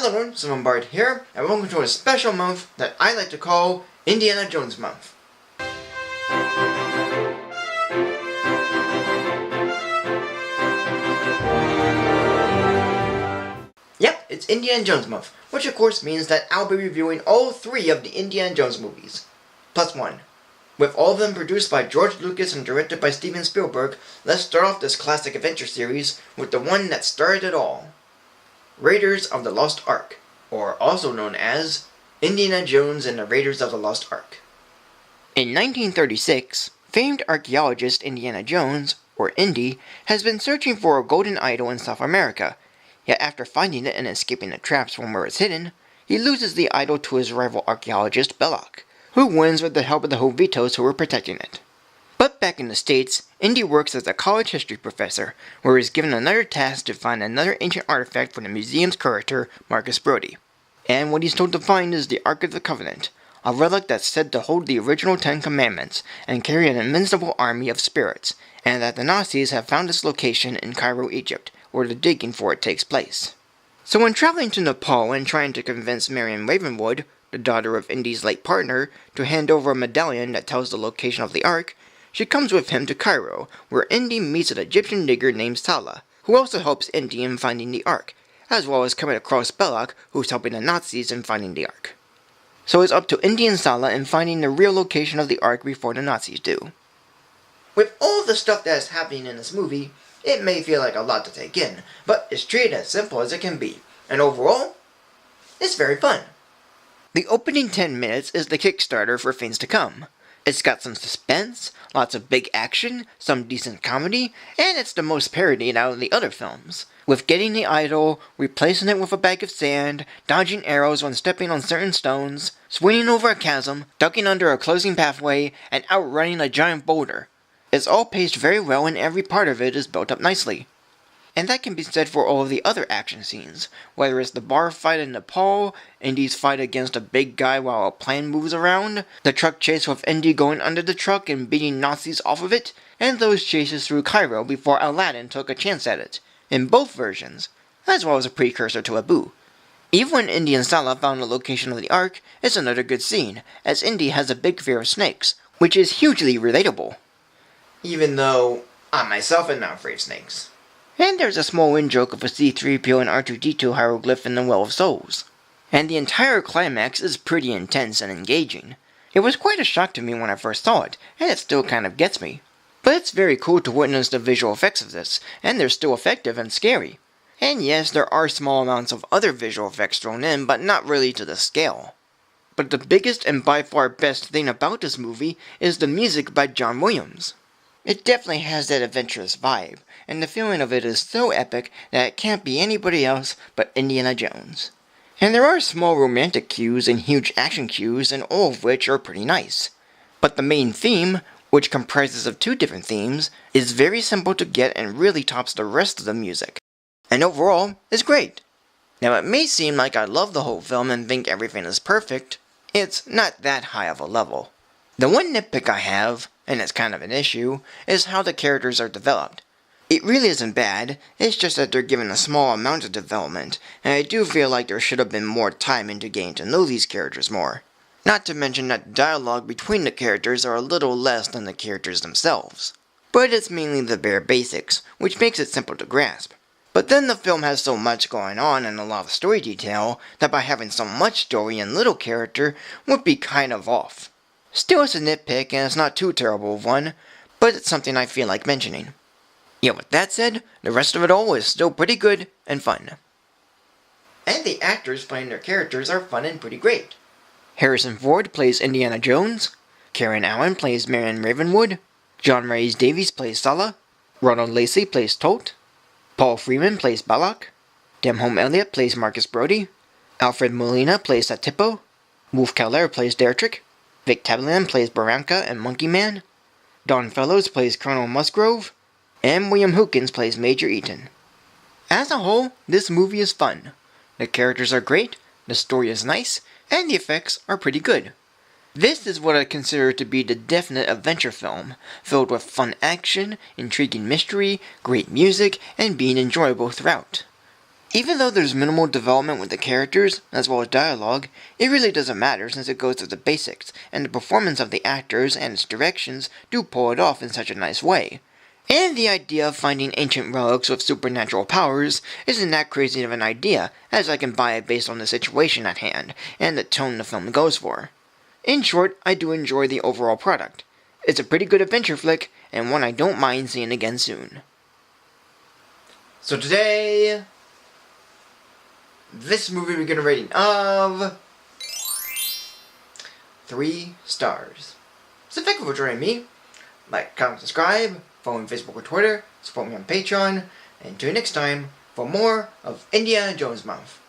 Hello everyone, Steven Spielberg here, and welcome to a special month that I like to call Indiana Jones Month. Yep, it's Indiana Jones Month, which of course means that I'll be reviewing all 3 of the Indiana Jones movies, plus 1. With all of them produced by George Lucas and directed by Steven Spielberg, let's start off this classic adventure series with the one that started it all. Raiders of the Lost Ark, or also known as Indiana Jones and the Raiders of the Lost Ark. In 1936, famed archaeologist Indiana Jones, or Indy, has been searching for a golden idol in South America, yet after finding it and escaping the traps from where it's hidden, he loses the idol to his rival archaeologist Belloc, who wins with the help of the Jovitos who were protecting it. But back in the States, Indy works as a college history professor, where he's given another task to find another ancient artifact for the museum's curator, Marcus Brody. And what he's told to find is the Ark of the Covenant, a relic that's said to hold the original 10 Commandments and carry an invincible army of spirits, and that the Nazis have found its location in Cairo, Egypt, where the digging for it takes place. So when traveling to Nepal and trying to convince Marion Ravenwood, the daughter of Indy's late partner, to hand over a medallion that tells the location of the Ark, she comes with him to Cairo, where Indy meets an Egyptian digger named Salah, who also helps Indy in finding the Ark, as well as coming across Belloc, who's helping the Nazis in finding the Ark. So it's up to Indy and Salah in finding the real location of the Ark before the Nazis do. With all the stuff that is happening in this movie, it may feel like a lot to take in, but it's treated as simple as it can be, and overall, it's very fun. The opening 10 minutes is the Kickstarter for things to come. It's got some suspense, lots of big action, some decent comedy, and it's the most parodied out of the other films, with getting the idol, replacing it with a bag of sand, dodging arrows when stepping on certain stones, swinging over a chasm, ducking under a closing pathway, and outrunning a giant boulder. It's all paced very well and every part of it is built up nicely. And that can be said for all of the other action scenes, whether it's the bar fight in Nepal, Indy's fight against a big guy while a plane moves around, the truck chase with Indy going under the truck and beating Nazis off of it, and those chases through Cairo before Aladdin took a chance at it, in both versions, as well as a precursor to Abu. Even when Indy and Salah found the location of the Ark, it's another good scene, as Indy has a big fear of snakes, which is hugely relatable. Even though I myself am not afraid of snakes. And there's a small in-joke of a C-3PO and R2-D2 hieroglyph in the Well of Souls. And the entire climax is pretty intense and engaging. It was quite a shock to me when I first saw it, and it still kind of gets me. But it's very cool to witness the visual effects of this, and they're still effective and scary. And yes, there are small amounts of other visual effects thrown in, but not really to the scale. But the biggest and by far best thing about this movie is the music by John Williams. It definitely has that adventurous vibe, and the feeling of it is so epic that it can't be anybody else but Indiana Jones. And there are small romantic cues and huge action cues, and all of which are pretty nice. But the main theme, which comprises of 2 different themes, is very simple to get and really tops the rest of the music. And overall, is great. Now it may seem like I love the whole film and think everything is perfect. It's not that high of a level. The one nitpick I have, and it's kind of an issue, is how the characters are developed. It really isn't bad, it's just that they're given a small amount of development, and I do feel like there should have been more time into getting to know these characters more. Not to mention that the dialogue between the characters are a little less than the characters themselves. But it's mainly the bare basics, which makes it simple to grasp. But then the film has so much going on and a lot of story detail, that by having so much story and little character would be kind of off. Still, it's a nitpick, and it's not too terrible of one, but it's something I feel like mentioning. Yet with that said, the rest of it all is still pretty good and fun. And the actors playing their characters are fun and pretty great. Harrison Ford plays Indiana Jones, Karen Allen plays Marion Ravenwood, John Rhys Davies plays Salah, Ronald Lacey plays Tolt, Paul Freeman plays Belloc, Demholm Elliott plays Marcus Brody, Alfred Molina plays Satipo, Wolf Keller plays Dertrick, Vic Tablin plays Barranca and Monkey Man, Don Fellows plays Colonel Musgrove, and William Hookins plays Major Eaton. As a whole, this movie is fun. The characters are great, the story is nice, and the effects are pretty good. This is what I consider to be the definite adventure film, filled with fun action, intriguing mystery, great music, and being enjoyable throughout. Even though there's minimal development with the characters, as well as dialogue, it really doesn't matter since it goes to the basics, and the performance of the actors and its directions do pull it off in such a nice way. And the idea of finding ancient relics with supernatural powers isn't that crazy of an idea, as I can buy it based on the situation at hand, and the tone the film goes for. In short, I do enjoy the overall product. It's a pretty good adventure flick, and one I don't mind seeing again soon. So today, this movie we get a rating of 3 stars. So thank you for joining me. Like, comment, subscribe, follow me on Facebook or Twitter, support me on Patreon, and until next time for more of Indiana Jones Month.